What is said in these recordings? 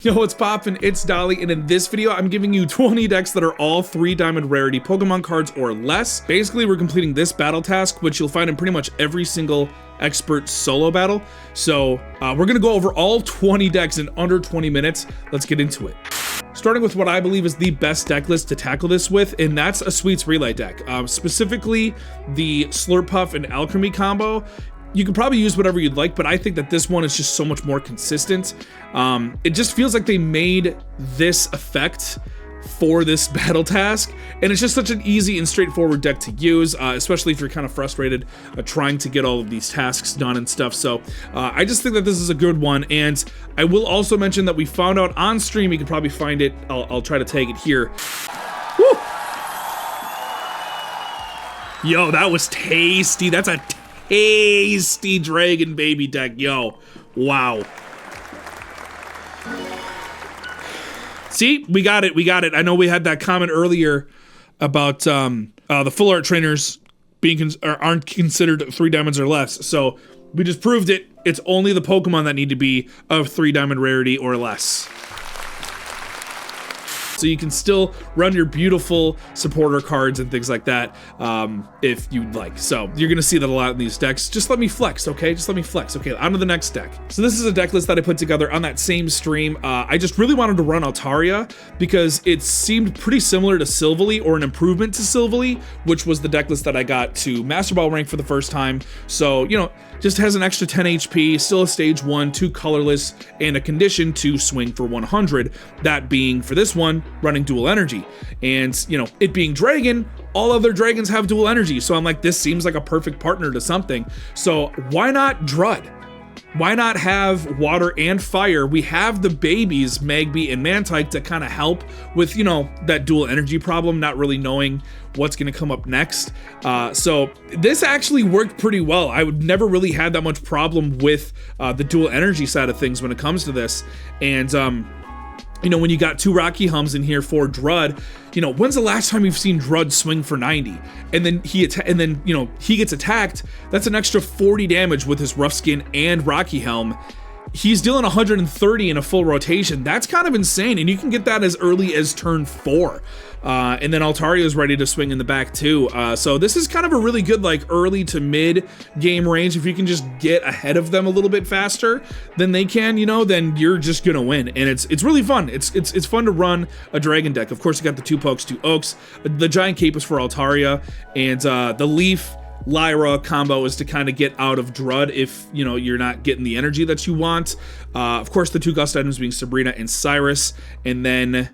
Yo, what's poppin'? It's Dolly, and in this video, I'm giving you 20 decks that are all 3 diamond rarity Pokemon cards or less. Basically, we're completing this battle task, which you'll find in pretty much every single expert solo battle. So we're gonna go over all 20 decks in under 20 minutes. Let's get into it. Starting with what I believe is the best deck list to tackle this with, and that's a Sweets Relay deck. Specifically, the Slurpuff and Alchemy combo. You could probably use whatever you'd like, but I think that this one is just so much more consistent. It just feels like they made this effect for this battle task, and it's just such an easy and straightforward deck to use, especially if you're kind of frustrated trying to get all of these tasks done and stuff. So I just think that this is a good one, and I will also mention that we found out on stream, you can probably find it, I'll try to tag it here. Woo! Yo, that was tasty. That's a tasty dragon baby deck, yo. Wow. See, we got it. I know we had that comment earlier about the full art trainers being aren't considered 3 diamonds or less. So we just proved it. It's only the Pokemon that need to be of 3 diamond rarity or less. So you can still run your beautiful supporter cards and things like that if you'd like. So you're gonna see that a lot in these decks. Just let me flex, okay? Just let me flex. Okay, on to the next deck. So this is a deck list that I put together on that same stream. I just really wanted to run Altaria because it seemed pretty similar to Silvally, or an improvement to Silvally, which was the deck list that I got to Master Ball rank for the first time. So, you know, just has an extra 10 HP, still a stage 1, 2 colorless, and a condition to swing for 100. That being, for this one, running dual energy. And, you know, it being dragon, all other dragons have dual energy. So I'm like, this seems like a perfect partner to something. So why not Drud? Why not have water and fire? We have the babies, Magby and Mantike, to kind of help with, you know, that dual energy problem, not really knowing what's going to come up next. So this actually worked pretty well. I would never really had that much problem with the dual energy side of things when it comes to this. And, you know, when you got 2 Rocky Hums in here for Drud, you know, when's the last time you've seen Drud swing for 90? And then you know, he gets attacked. That's an extra 40 damage with his Rough Skin and Rocky Helm. He's dealing 130 in a full rotation. That's kind of insane, and you can get that as early as turn 4. And then Altaria is ready to swing in the back too. So this is kind of a really good, like, early to mid game range. If you can just get ahead of them a little bit faster than they can, you know, then you're just gonna win. And it's really fun. It's fun to run a dragon deck. Of course, you got the 2 Pokes, 2 Oaks. The Giant Cape is for Altaria, and the Leaf Lyra combo is to kind of get out of Drud if, you know, you're not getting the energy that you want. Of course, the 2 Gust items being Sabrina and Cyrus, and then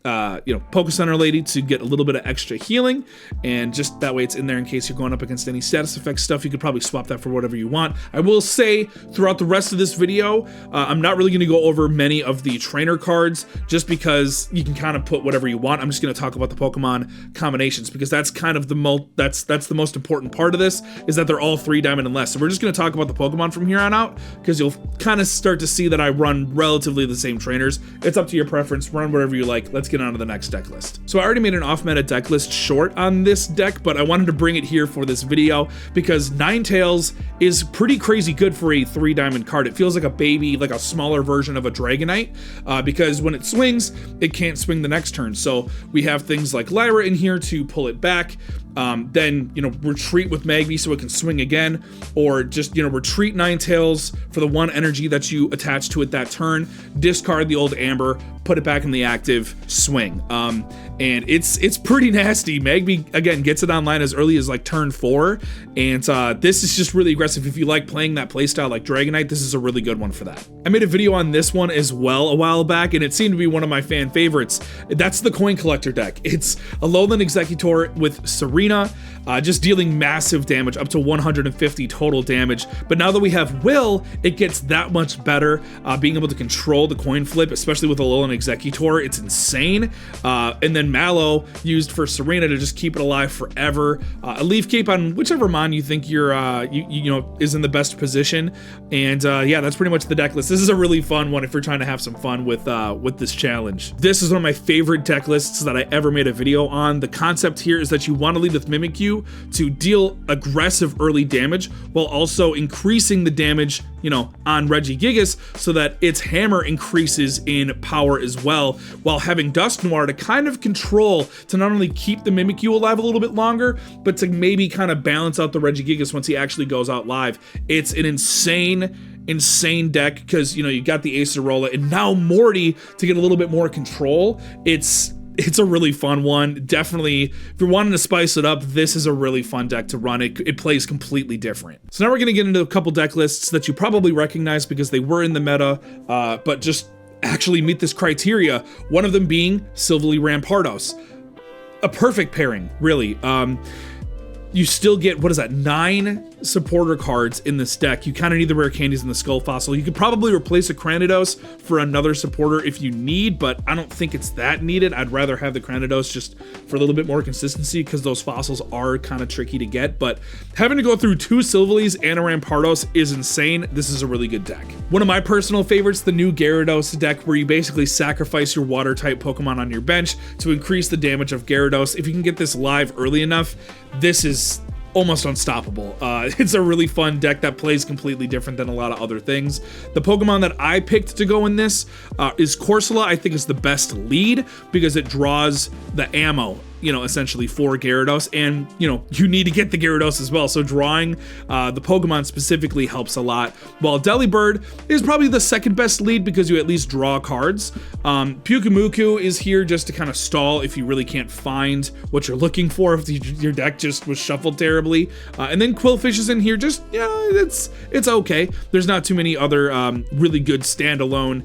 you know, Poke Center Lady to get a little bit of extra healing, and just that way it's in there in case you're going up against any status effect stuff. You could probably swap that for whatever you want. I will say throughout the rest of this video, I'm not really going to go over many of the trainer cards just because you can kind of put whatever you want. I'm just going to talk about the Pokemon combinations because that's kind of the that's the most important part of this, is that they're all 3 diamond and less. So we're just going to talk about the Pokemon from here on out because you'll kind of start to see that I run relatively the same trainers. It's up to your preference. Run whatever you like. Let's get on to the next deck list. So I already made an off-meta deck list short on this deck, but I wanted to bring it here for this video because Ninetales is pretty crazy good for a 3 diamond card. It feels like a baby, like a smaller version of a Dragonite, because when it swings, it can't swing the next turn. So we have things like Lyra in here to pull it back. Then, you know, retreat with Magby so it can swing again, or just, you know, retreat Ninetales for the 1 energy that you attach to it that turn, discard the old Amber, put it back in the active, swing. And it's pretty nasty. Magby, again, gets it online as early as like turn 4, and this is just really aggressive. If you like playing that playstyle like Dragonite, this is a really good one for that. I made a video on this one as well a while back, and it seemed to be one of my fan favorites. That's the Coin Collector deck. It's a Lowland Executor with Serena, just dealing massive damage, up to 150 total damage. But now that we have Will, it gets that much better. Being able to control the coin flip, especially with a Lowland Executor, it's insane. And then Mallow used for Serena to just keep it alive forever. A Leaf Cape on whichever mon you think you're you know, is in the best position. And yeah, that's pretty much the deck list. This is a really fun one if you're trying to have some fun with this challenge. This is one of my favorite deck lists that I ever made a video on. The concept here is that you want to lead speed with Mimikyu to deal aggressive early damage while also increasing the damage, you know, on Regigigas so that its hammer increases in power as well, while having Dusknoir to kind of control to not only keep the Mimikyu alive a little bit longer, but to maybe kind of balance out the Regigigas once he actually goes out live. It's an insane deck because, you know, you got the Acerola and now Morty to get a little bit more control. It's a really fun one. Definitely, if you're wanting to spice it up, this is a really fun deck to run. It plays completely different. So now we're going to get into a couple deck lists that you probably recognize because they were in the meta, but just actually meet this criteria. One of them being Silvally Rampardos. A perfect pairing, really. You still get, what is that, 9 supporter cards in this deck. You kind of need the rare candies and the Skull Fossil. You could probably replace a Cranidos for another supporter if you need, but I don't think it's that needed. I'd rather have the Cranidos just for a little bit more consistency because those fossils are kind of tricky to get, but having to go through 2 Silvallies and a Rampardos is insane. This is a really good deck. One of my personal favorites, the new Gyarados deck, where you basically sacrifice your water type Pokemon on your bench to increase the damage of Gyarados. If you can get this live early enough, this is almost unstoppable. It's a really fun deck that plays completely different than a lot of other things. The Pokemon that I picked to go in this is Corsola. I think is the best lead because it draws the ammo, you know, essentially for Gyarados, and you know, you need to get the Gyarados as well, so drawing the Pokemon specifically helps a lot, while Delibird is probably the second best lead because you at least draw cards. Pyukumuku is here just to kind of stall if you really can't find what you're looking for, if your deck just was shuffled terribly, and then Quillfish is in here just, yeah, it's okay. There's not too many other really good standalone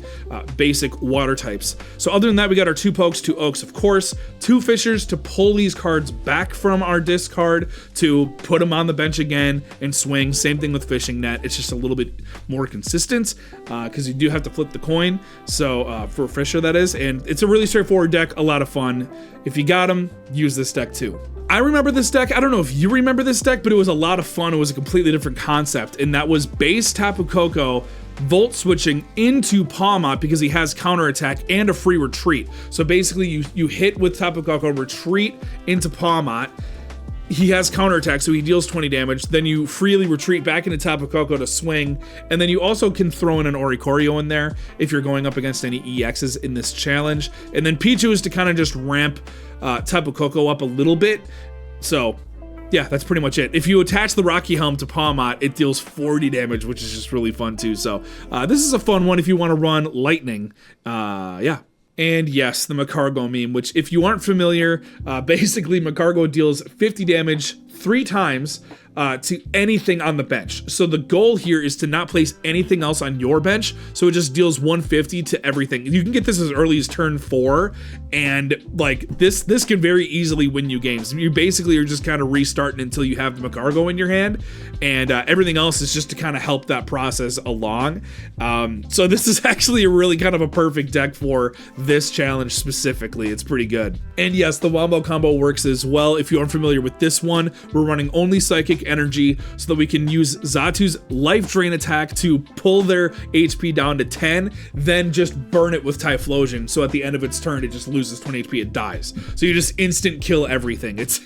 basic water types. So other than that, we got our 2 Pokes, 2 Oaks, of course, 2 Fishers to pull these cards back from our discard to put them on the bench again and swing. Same thing with Fishing Net. It's just a little bit more consistent because you do have to flip the coin. So for Fisher, that is, and it's a really straightforward deck, a lot of fun. If you got them, use this deck too. I remember this deck. I don't know if you remember this deck, but it was a lot of fun. It was a completely different concept, and that was base Tapu Koko Volt switching into Pawmot because he has counterattack and a free retreat. So basically you hit with Tapu Koko, retreat into Pawmot. He has counterattack, so he deals 20 damage. Then you freely retreat back into Tapu Koko to swing, and then you also can throw in an Oricorio in there if you're going up against any EXs in this challenge. And then Pichu is to kind of just ramp Tapu Koko up a little bit. So yeah, that's pretty much it. If you attach the Rocky Helm to Pawmot, it deals 40 damage, which is just really fun too. So this is a fun one if you want to run Lightning. Yeah. And yes, the Macargo meme, which if you aren't familiar, basically Macargo deals 50 damage 3 times to anything on the bench. So the goal here is to not place anything else on your bench, so it just deals 150 to everything. You can get this as early as turn 4, and like this can very easily win you games. You basically are just kind of restarting until you have the Macargo in your hand, and everything else is just to kind of help that process along. So this is actually a really kind of a perfect deck for this challenge specifically. It's pretty good. And yes, the Wombo combo works as well. If you aren't familiar with this one, we're running only Psychic Energy so that we can use Xatu's Life Drain attack to pull their HP down to 10, then just burn it with Typhlosion, so at the end of its turn it just loses 20 HP, it dies. So you just instant kill everything. It's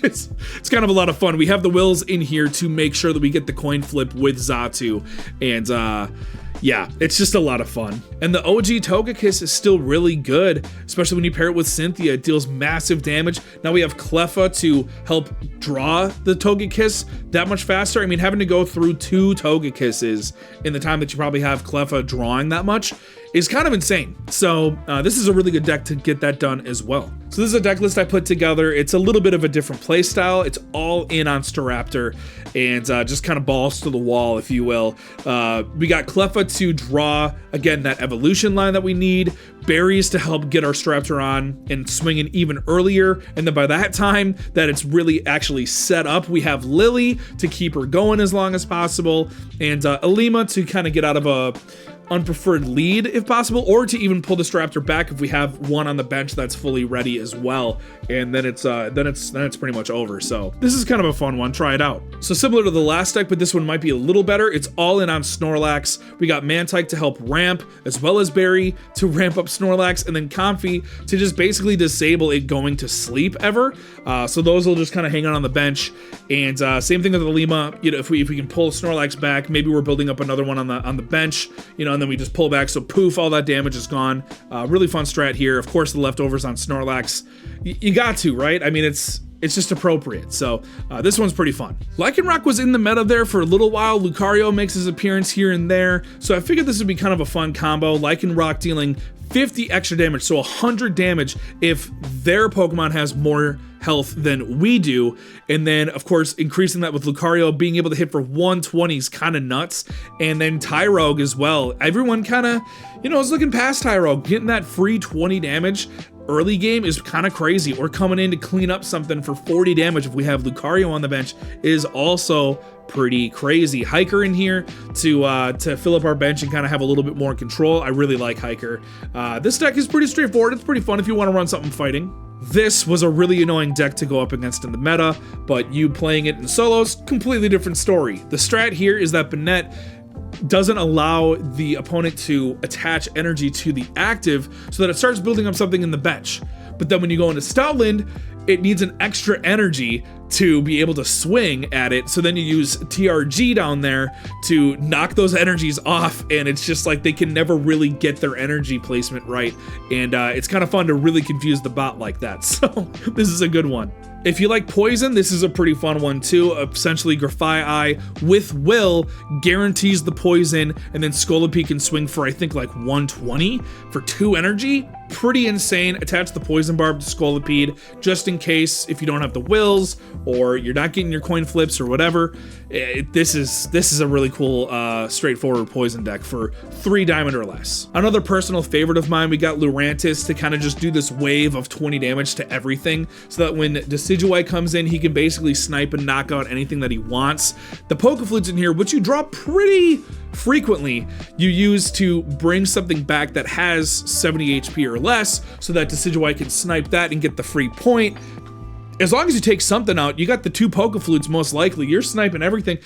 kind of a lot of fun. We have the Wills in here to make sure that we get the coin flip with Xatu, and yeah, it's just a lot of fun. And the OG Togekiss is still really good, especially when you pair it with Cynthia. It deals massive damage. Now we have Cleffa to help draw the Togekiss that much faster. I mean, having to go through 2 Togekisses in the time that you probably have Cleffa drawing that much is kind of insane. So this is a really good deck to get that done as well. So this is a deck list I put together. It's a little bit of a different play style. It's all in on Staraptor and just kind of balls to the wall, if you will. We got Cleffa to draw, again, that evolution line that we need, berries to help get our Staraptor on and swinging even earlier, and then by that time that it's really actually set up, we have Lily to keep her going as long as possible, and Alima to kind of get out of a unpreferred lead if possible, or to even pull this Raptor back if we have one on the bench that's fully ready as well. And then it's pretty much over. So this is kind of a fun one. Try it out. So similar to the last deck, but this one might be a little better. It's all in on Snorlax. We got Mantike to help ramp, as well as Barry to ramp up Snorlax, and then Comfey to just basically disable it going to sleep ever. So those will just kind of hang out on the bench. And same thing with the Lima. You know, if we can pull Snorlax back, maybe we're building up another one on the bench, you know, and then we just pull back. So poof, all that damage is gone. Really fun strat here. Of course, the leftovers on Snorlax. You got to, right? I mean, it's just appropriate. So this one's pretty fun. Lycanroc was in the meta there for a little while. Lucario makes his appearance here and there. So I figured this would be kind of a fun combo. Lycanroc dealing 50 extra damage, so 100 damage if their Pokemon has more health than we do. And then, of course, increasing that with Lucario being able to hit for 120 is kind of nuts. And then Tyrogue as well. Everyone kind of, you know, is looking past Tyrogue. Getting that free 20 damage early game is kind of crazy. Or coming in to clean up something for 40 damage if we have Lucario on the bench is also pretty crazy. Hiker in here to fill up our bench and kind of have a little bit more control. I really like Hiker. This deck is pretty straightforward. It's pretty fun if you want to run something fighting. This was a really annoying deck to go up against in the meta, but you playing it in solos, completely different story. The strat here is that Banette doesn't allow the opponent to attach energy to the active so that it starts building up something in the bench. But then when you go into Stoutland, it needs an extra energy to be able to swing at it. So then you use TRG down there to knock those energies off, and it's just like they can never really get their energy placement right. And it's kind of fun to really confuse the bot like that. So this is a good one. If you like poison, this is a pretty fun one too. Essentially, Grafaiai with Will guarantees the poison, and then Scolipede can swing for, I think, like 120 for 2 energy. Pretty insane. Attach the poison barb to Scolipede just in case if you don't have the wills or you're not getting your coin flips or whatever. This is a really cool, straightforward poison deck for 3 diamond or less. Another personal favorite of mine, we got Lurantis to kind of just do this wave of 20 damage to everything so that when Decidueye comes in, he can basically snipe and knock out anything that he wants. The Pokeflutes in here, which you draw pretty frequently, you use to bring something back that has 70 HP or less so that Decidueye can snipe that and get the free point. As long as you take something out, you got the 2 Pokeflutes most likely. You're sniping everything.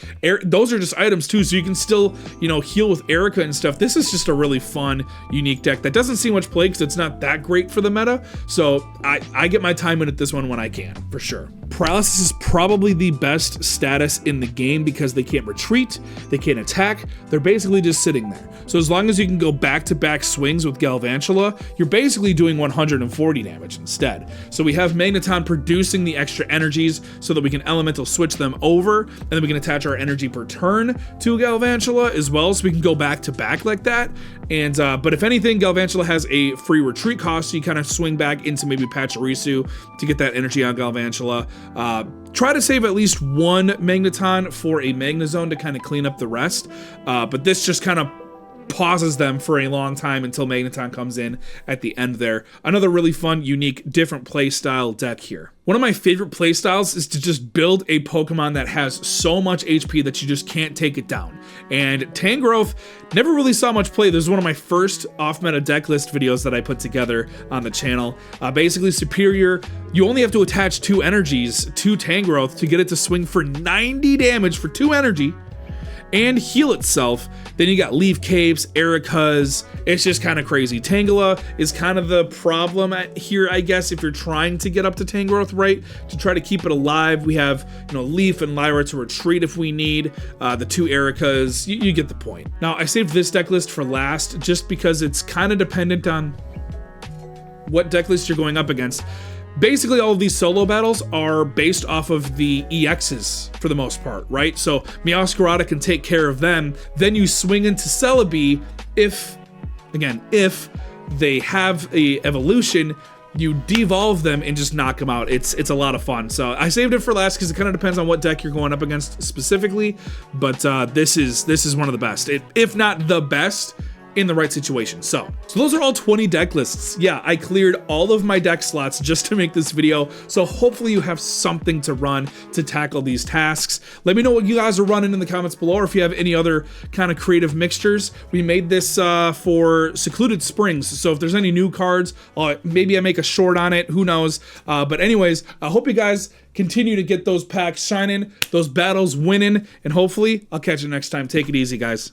Those are just items too, so you can still, you know, heal with Erica and stuff. This is just a really fun, unique deck that doesn't see much play because it's not that great for the meta. So I get my time in at this one when I can, for sure. Paralysis is probably the best status in the game because they can't retreat, they can't attack, they're basically just sitting there. So as long as you can go back-to-back swings with Galvantula, you're basically doing 140 damage instead. So we have Magneton producing the extra energies so that we can elemental switch them over, and then we can attach our energy per turn to Galvantula as well, so we can go back-to-back like that. And but if anything, Galvantula has a free retreat cost, so you kind of swing back into maybe Pachirisu to get that energy on Galvantula. Try to save at least 1 Magneton for a Magnezone to kind of clean up the rest, but this just kind of pauses them for a long time until Magneton comes in at the end there. Another really fun, unique, different playstyle deck here. One of my favorite playstyles is to just build a Pokemon that has so much HP that you just can't take it down. And Tangrowth never really saw much play. This is one of my first off-meta deck list videos that I put together on the channel. Basically, Superior, you only have to attach 2 energies to Tangrowth to get it to swing for 90 damage for 2 energy and heal itself. Then you got Leaf Capes, Ericas. It's just kind of crazy. Tangela is kind of the problem here, I guess, if you're trying to get up to Tangrowth right, to try to keep it alive. We have, you know, Leaf and Lyra to retreat if we need, the 2 Ericas. You get the point. Now, I saved this deck list for last just because it's kind of dependent on what deck list you're going up against. Basically, all of these solo battles are based off of the EXs for the most part, right? So Meowscarada can take care of them. Then you swing into Celebi if they have a evolution, you devolve them and just knock them out. It's a lot of fun. So I saved it for last because it kind of depends on what deck you're going up against specifically. But this is one of the best, if not the best in the right situation. So those are all 20 deck lists. Yeah, I cleared all of my deck slots just to make this video. So hopefully you have something to run to tackle these tasks. Let me know what you guys are running in the comments below, or if you have any other kind of creative mixtures. We made this for Secluded Springs. So if there's any new cards, maybe I make a short on it, who knows. But anyways, I hope you guys continue to get those packs shining, those battles winning, and hopefully I'll catch you next time. Take it easy, guys.